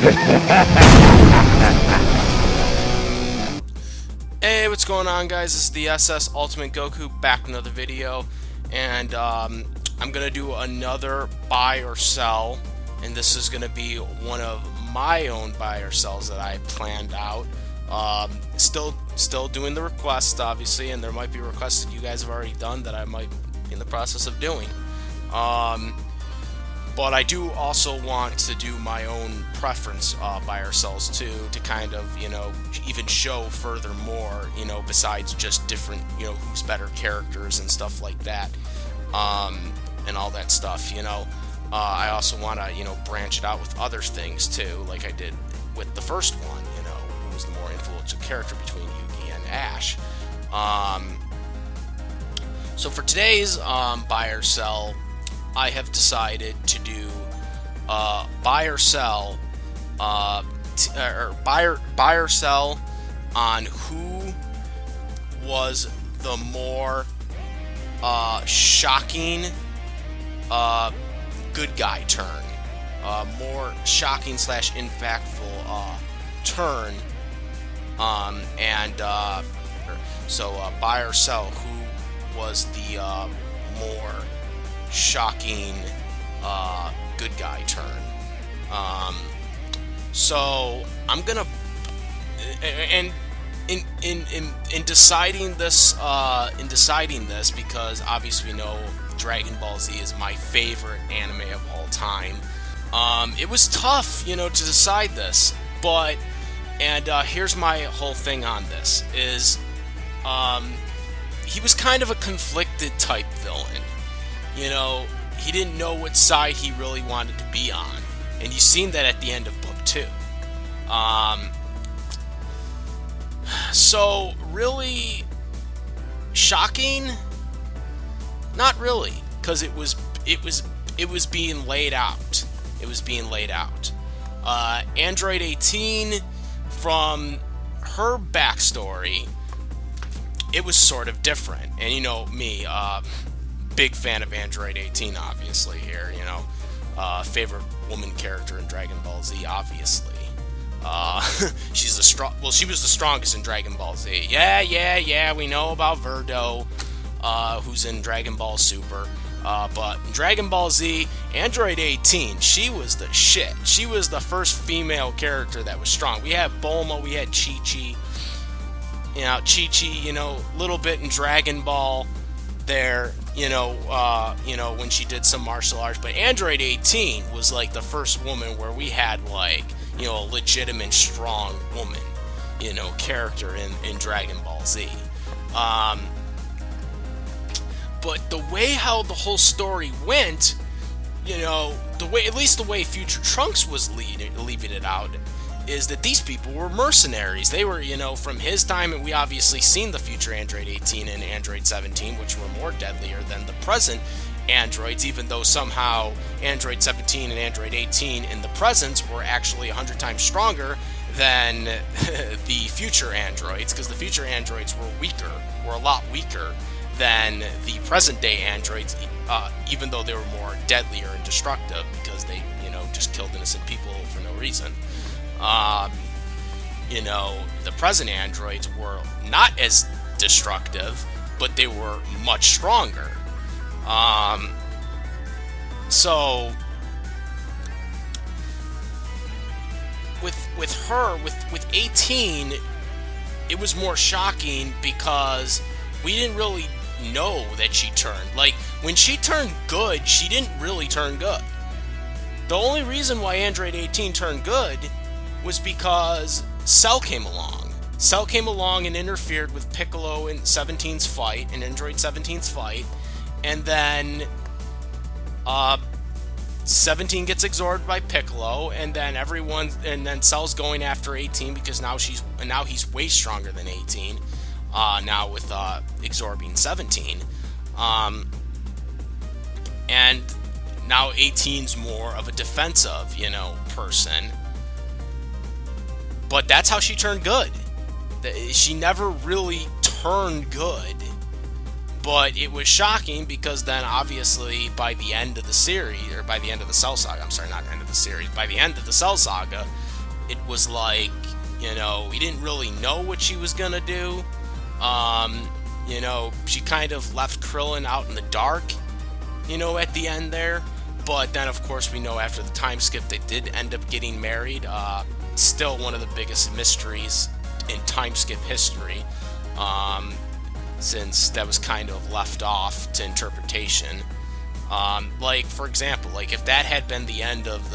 Hey, what's going on, guys? This is the SS Ultimate Goku back with another video, and I'm gonna do another buy or sell, and this is gonna be one of my own buy or sells that I planned out. Still doing the requests, obviously, and there might be requests that you guys have already done that I might be in the process of doing. But I do also want to do my own preference buy or sells too, to kind of, even show furthermore, besides just different, who's better characters and stuff like that, and all that stuff, I also want to, branch it out with other things too, like I did with the first one, who was the more influential character between Yugi and Ash. So for today's buy or sell, I have decided to do buy or sell on who was the more shocking good guy turn, more shocking / impactful turn, so buy or sell who was the more shocking good guy turn. So I'm gonna, and in deciding this, because obviously we know Dragon Ball Z is my favorite anime of all time. It was tough, to decide this, but here's my whole thing on this is, he was kind of a conflicted type villain. He didn't know what side he really wanted to be on. And you've seen that at the end of book 2. So, really shocking? Not really, because it was being laid out. It was being laid out. Android 18, from her backstory, it was sort of different. And me, big fan of Android 18, obviously, here, favorite woman character in Dragon Ball Z, obviously. She was the strongest in Dragon Ball Z. Yeah, we know about Verdo, who's in Dragon Ball Super. But in Dragon Ball Z, Android 18, she was the shit. She was the first female character that was strong. We had Bulma, we had Chi-Chi. Chi-Chi, little bit in Dragon Ball there, when she did some martial arts, but Android 18 was like the first woman where we had a legitimate strong woman, character in Dragon Ball Z. But the way how the whole story went, at least the way Future Trunks was leaving it out, is that these people were mercenaries. They were, from his time, and we obviously seen the future Android 18 and Android 17, which were more deadlier than the present androids, even though somehow Android 17 and Android 18 in the present were actually 100 times stronger than the future androids, because the future androids were a lot weaker than the present day androids, even though they were more deadlier and destructive, because they, just killed innocent people for no reason. The present androids were not as destructive, but they were much stronger. So with 18, it was more shocking because we didn't really know that she turned. Like, when she turned good, she didn't really turn good. The only reason why Android 18 turned good was because Cell came along. Cell came along and interfered with Piccolo in 17's fight, in Android 17's fight, and then 17 gets absorbed by Piccolo, and then Cell's going after 18 because now he's way stronger than 18. Now with absorbing 17, and now 18's more of a defensive, person. But that's how she turned good. She never really turned good. But it was shocking because then, obviously, by the end of the series, or by the end of the Cell Saga, I'm sorry, not end of the series, by the end of the Cell Saga, it was like, you know, we didn't really know what she was gonna do. You know, she kind of left Krillin out in the dark, you know, at the end there. But then, of course, we know after the time skip they did end up getting married. Still one of the biggest mysteries in time skip history, since that was kind of left off to interpretation. Like, for example, like if that had been the end of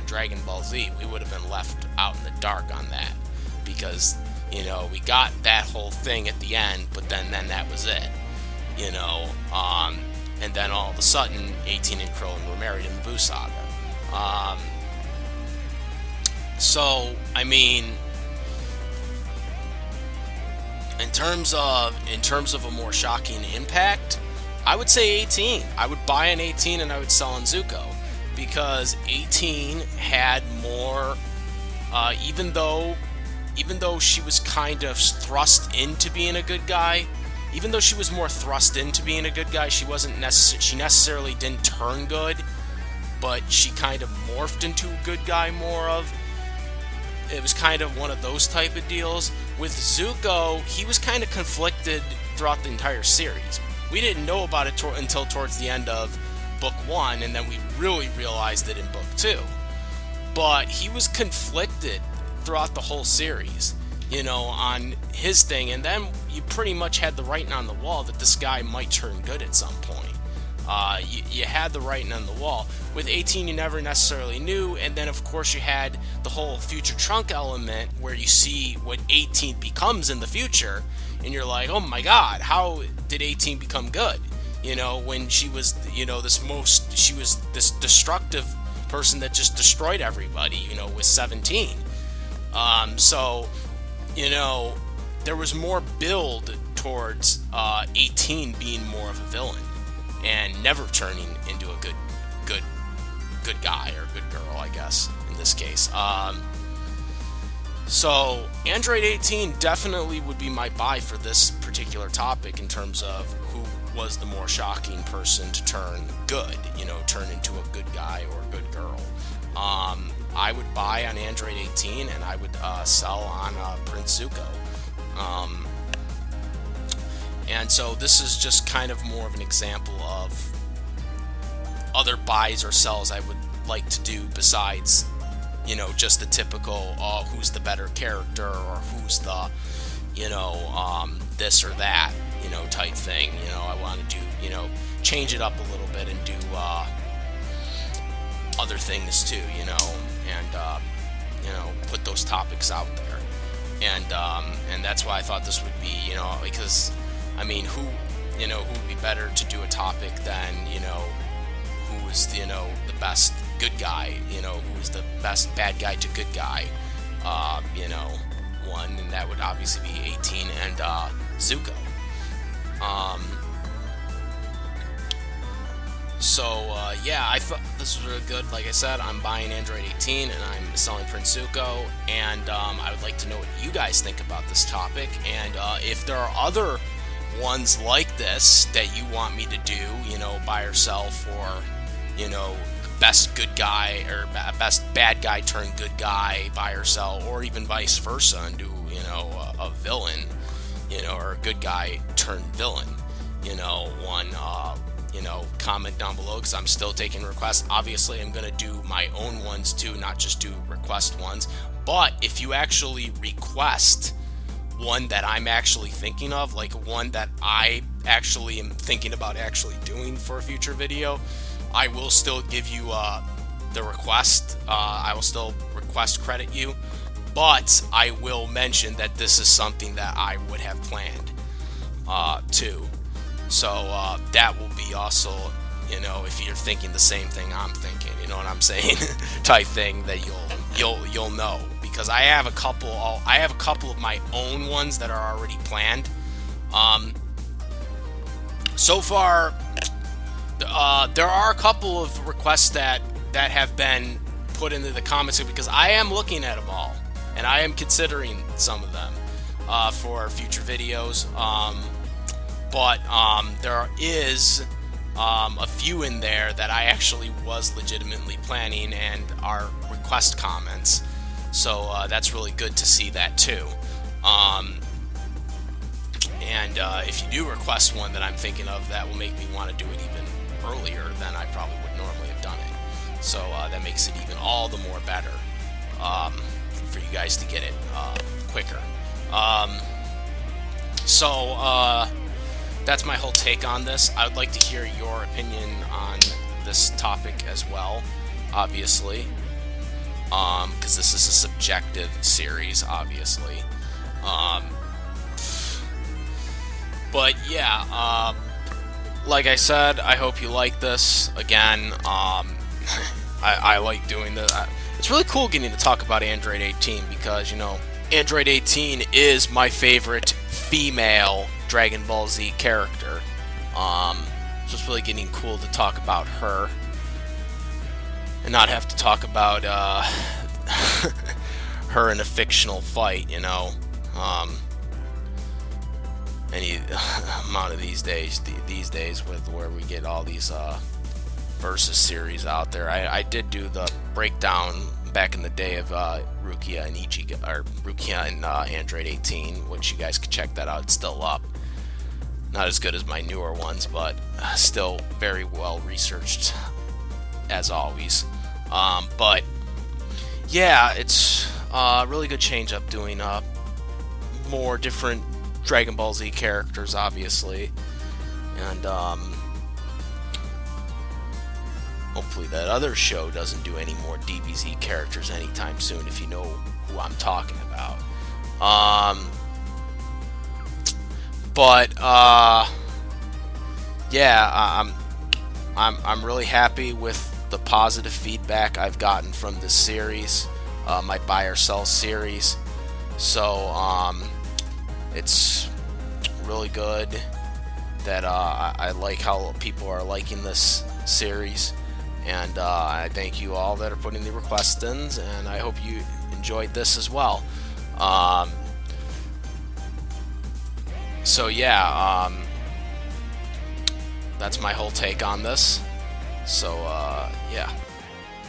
Dragon Ball Z, we would have been left out in the dark on that, because, you know, we got that whole thing at the end, but then that was it, you know. And then all of a sudden, 18 and Krillin were married in the Buu Saga. So, I mean, in terms of a more shocking impact, I would say 18. I would buy an 18 and I would sell on Zuko, because 18 had more, even though she was kind of thrust into being a good guy, even though she was more thrust into being a good guy, she necessarily didn't turn good, but she kind of morphed into a good guy more of. It was kind of one of those type of deals. With Zuko, he was kind of conflicted throughout the entire series. We didn't know about it until towards the end of Book 1, and then we really realized it in Book 2. But he was conflicted throughout the whole series, you know, on his thing, and then you pretty much had the writing on the wall that this guy might turn good at some point. You had the writing on the wall. With 18, you never necessarily knew, and then of course you had the whole future trunk element where you see what 18 becomes in the future, and you're like, oh my god, how did 18 become good? You know, when she was, you know, she was this destructive person that just destroyed everybody, you know, with 17. So, you know, there was more build towards 18 being more of a villain and never turning into a good guy or good girl, I guess, in this case. So Android 18 definitely would be my buy for this particular topic in terms of who was the more shocking person to turn good, you know, turn into a good guy or a good girl. I would buy on Android 18 and I would sell on Prince Zuko. And so this is just kind of more of an example of other buys or sells I would like to do besides, you know, just the typical, oh, who's the better character or who's the, you know, this or that, you know, type thing. You know, I want to do, you know, change it up a little bit and do other things too, you know, and, you know, put those topics out there. And that's why I thought this would be, you know, because, I mean, who would be better to do a topic than, you know, who is, you know, the best good guy, you know, who is the best bad guy to good guy, you know, one, and that would obviously be 18 and Zuko. Yeah, I thought this was really good. Like I said, I'm buying Android 18 and I'm selling Prince Zuko, and I would like to know what you guys think about this topic, and if there are other ones like this that you want me to do, you know, buy or sell for, you know, best good guy or best bad guy turned good guy, buy or sell, or even vice versa, and do, you know, a villain, you know, or a good guy turned villain, you know, one, you know, comment down below, because I'm still taking requests. Obviously, I'm going to do my own ones too, not just do request ones, but if you actually request one that I'm actually thinking of, like one that I actually am thinking about actually doing for a future video, I will still give you the request. I will still request credit you, but I will mention that this is something that I would have planned too. So that will be also, you know, if you're thinking the same thing I'm thinking, you know what I'm saying, type thing, that you'll know, because I have a couple of my own ones that are already planned. So far, there are a couple of requests that have been put into the comments, because I am looking at them all, and I am considering some of them for future videos. But there is a few in there that I actually was legitimately planning and are request comments. So that's really good to see that too. And if you do request one that I'm thinking of that will make me want to do it even earlier than I probably would normally have done it. So that makes it even all the more better for you guys to get it quicker. So that's my whole take on this. I would like to hear your opinion on this topic as well, obviously, because this is a subjective series, obviously. But yeah, like I said, I hope you like this. Again, I like doing this. It's really cool getting to talk about Android 18 because, you know, Android 18 is my favorite female Dragon Ball Z character. So it's really getting cool to talk about her and not have to talk about her in a fictional fight, you know. Any amount of these days with where we get all these versus series out there. I did do the breakdown back in the day of Rukia and Rukia and Android 18, which you guys can check that out. It's still up. Not as good as my newer ones, but still very well researched as always. But yeah, it's a really good change up doing more different Dragon Ball Z characters, obviously, and hopefully that other show doesn't do any more DBZ characters anytime soon, if you know who I'm talking about. But yeah, I'm really happy with the positive feedback I've gotten from this series, my buy or sell series. So it's really good that I like how people are liking this series, and I thank you all that are putting the requests in, and I hope you enjoyed this as well. So yeah, that's my whole take on this. So yeah.